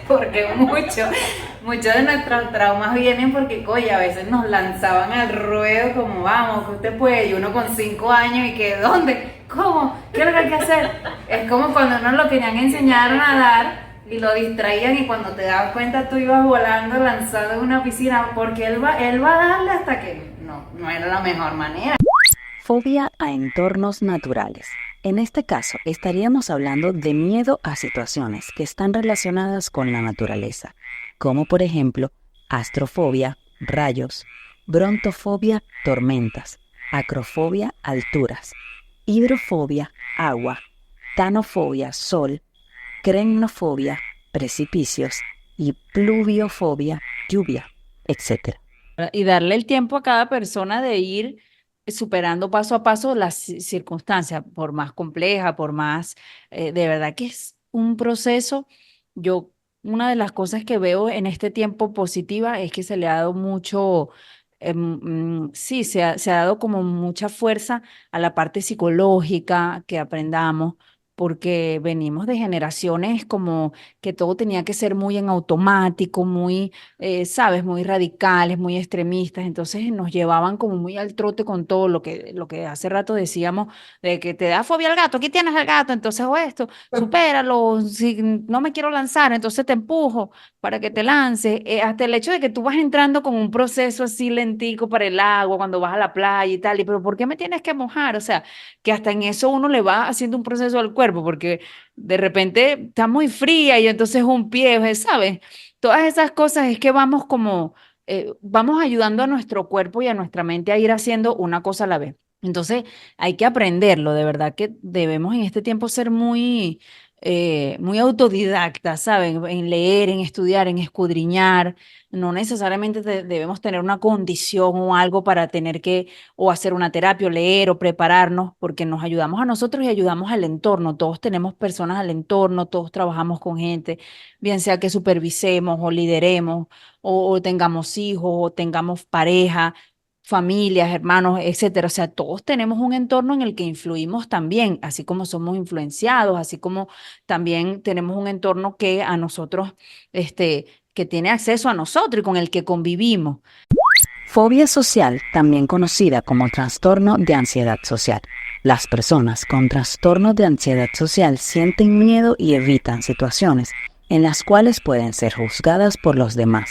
Porque muchos de nuestros traumas vienen porque, oye, a veces nos lanzaban al ruedo como, vamos, que usted puede, y uno con 5 años y que, ¿dónde? ¿Cómo? ¿Qué es lo que hay que hacer? Es como cuando uno lo querían enseñar a nadar y lo distraían y cuando te dabas cuenta tú ibas volando lanzado en una piscina, porque él va a darle hasta que no era la mejor manera.
Fobia a entornos naturales. En este caso, estaríamos hablando de miedo a situaciones que están relacionadas con la naturaleza, como por ejemplo, astrofobia, rayos, brontofobia, tormentas, acrofobia, alturas, hidrofobia, agua, tanofobia, sol, crenofobia, precipicios y pluviofobia, lluvia, etc.
Y darle el tiempo a cada persona de ir superando paso a paso las circunstancias, por más compleja, por más, de verdad que es un proceso. Yo, una de las cosas que veo en este tiempo positiva es que se le ha dado mucho, sí, se ha dado como mucha fuerza a la parte psicológica, que aprendamos, porque venimos de generaciones como que todo tenía que ser muy en automático, muy sabes, muy radicales, muy extremistas, entonces nos llevaban como muy al trote con todo lo que hace rato decíamos, de que te da fobia al gato, aquí tienes al gato, entonces o esto, supéralo, si no me quiero lanzar, entonces te empujo para que te lances, hasta el hecho de que tú vas entrando con un proceso así lentico para el agua, cuando vas a la playa y tal, y pero ¿por qué me tienes que mojar? O sea, que hasta en eso uno le va haciendo un proceso al cuerpo, porque de repente está muy fría y entonces un pie, ¿sabes? Todas esas cosas es que vamos como, vamos ayudando a nuestro cuerpo y a nuestra mente a ir haciendo una cosa a la vez. Entonces hay que aprenderlo, de verdad que debemos en este tiempo ser muy autodidactas, ¿saben? En leer, en estudiar, en escudriñar. No necesariamente debemos tener una condición o algo para tener que o hacer una terapia o leer o prepararnos, porque nos ayudamos a nosotros y ayudamos al entorno. Todos tenemos personas al entorno, todos trabajamos con gente, bien sea que supervisemos o lideremos o tengamos hijos o tengamos pareja, familias, hermanos, etcétera. O sea, todos tenemos un entorno en el que influimos también, así como somos influenciados, así como también tenemos un entorno que a nosotros, que tiene acceso a nosotros y con el que convivimos.
Fobia social, también conocida como trastorno de ansiedad social, Las personas con trastornos de ansiedad social sienten miedo y evitan situaciones en las cuales pueden ser juzgadas por los demás.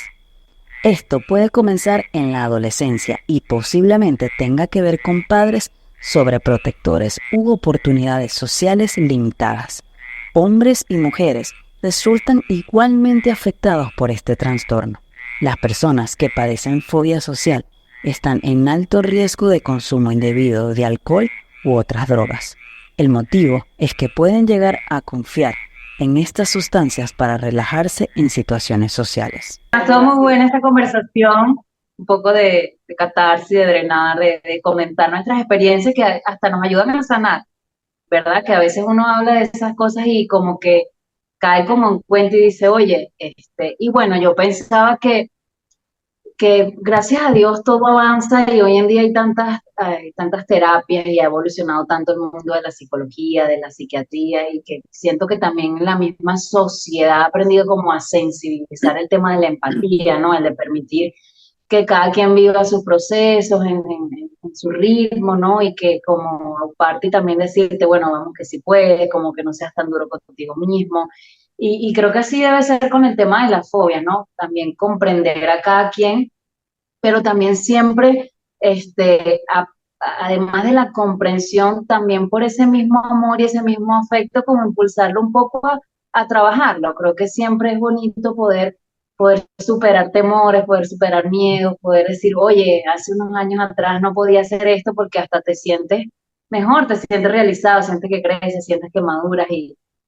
Esto puede comenzar en la adolescencia y posiblemente tenga que ver con padres sobreprotectores u oportunidades sociales limitadas. Hombres y mujeres resultan igualmente afectados por este trastorno. Las personas que padecen fobia social están en alto riesgo de consumo indebido de alcohol u otras drogas. El motivo es que pueden llegar a confiar en estas sustancias para relajarse en situaciones sociales.
Estuvo muy buena esta conversación, un poco de catarsis, de drenar, de comentar nuestras experiencias que hasta nos ayudan a sanar, ¿verdad? Que a veces uno habla de esas cosas y como que cae como en cuenta y dice, oye, y bueno, yo pensaba que gracias a Dios todo avanza y hoy en día hay tantas terapias y ha evolucionado tanto el mundo de la psicología, de la psiquiatría y que siento que también la misma sociedad ha aprendido como a sensibilizar el tema de la empatía, ¿no? El de permitir que cada quien viva sus procesos en su ritmo, ¿no? Y que como parte también decirte, bueno, vamos que si puedes, como que no seas tan duro contigo mismo. Y creo que así debe ser con el tema de las fobias, ¿no? También comprender a cada quien, pero también siempre, además de la comprensión, también por ese mismo amor y ese mismo afecto, como impulsarlo un poco a trabajarlo. Creo que siempre es bonito poder superar temores, poder superar miedos, poder decir, oye, hace unos años atrás no podía hacer esto porque hasta te sientes mejor, te sientes realizado, sientes que creces, sientes que maduras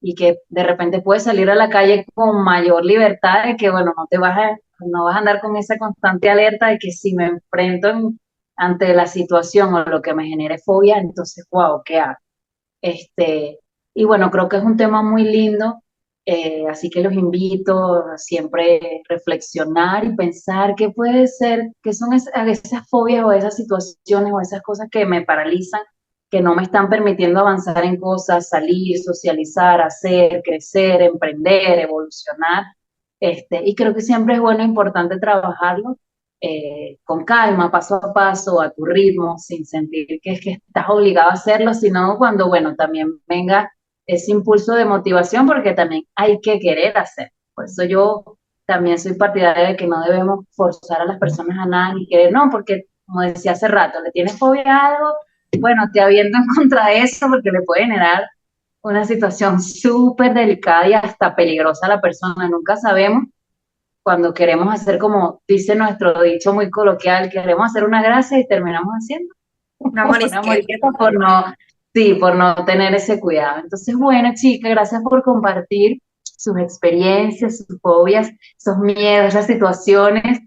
y que de repente puedes salir a la calle con mayor libertad de que, bueno, no vas a andar con esa constante alerta de que si me enfrento ante la situación o lo que me genere fobia, entonces, wow, ¿qué hago? Y bueno, creo que es un tema muy lindo, así que los invito a siempre reflexionar y pensar qué puede ser, qué son esas fobias o esas situaciones o esas cosas que me paralizan, que no me están permitiendo avanzar en cosas, salir, socializar, hacer, crecer, emprender, evolucionar. Y creo que siempre es bueno e importante trabajarlo con calma, paso a paso, a tu ritmo, sin sentir que es que estás obligado a hacerlo, sino cuando, bueno, también venga ese impulso de motivación, porque también hay que querer hacer. Por eso yo también soy partidaria de que no debemos forzar a las personas a nada ni querer, no, porque como decía hace rato, le tienes fobia a algo, bueno, te aviento en contra de eso porque le puede generar una situación súper delicada y hasta peligrosa a la persona. Nunca sabemos cuando queremos hacer, como dice nuestro dicho muy coloquial, queremos hacer una gracia y terminamos haciendo
Una
una moriqueta por no tener ese cuidado. Entonces, bueno, chicas, gracias por compartir sus experiencias, sus fobias, esos miedos, esas situaciones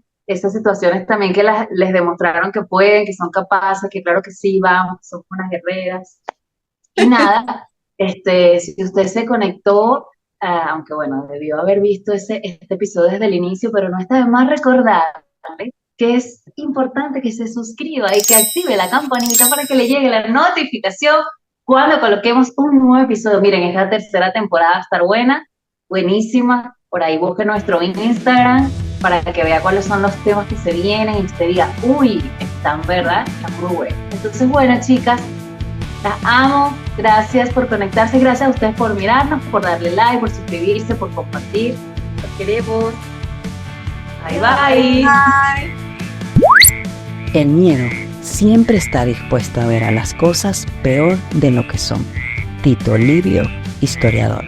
también que les demostraron que pueden, que son capaces, que claro que sí, vamos, que son unas guerreras. Y nada, si usted se conectó, aunque bueno, debió haber visto este episodio desde el inicio, pero no está de más recordarle que es importante que se suscriba y que active la campanita para que le llegue la notificación cuando coloquemos un nuevo episodio. Miren, esta tercera temporada va a estar buena, buenísima. Por ahí busque nuestro Instagram para que vea cuáles son los temas que se vienen y usted diga, uy, están, ¿verdad? Están muy buenos. Entonces, bueno, chicas, las amo. Gracias por conectarse. Gracias a ustedes por mirarnos, por darle like, por suscribirse, por compartir. Los queremos. Bye, bye.
Bye.
El miedo siempre está dispuesto a ver a las cosas peor de lo que son. Tito Livio, historiador.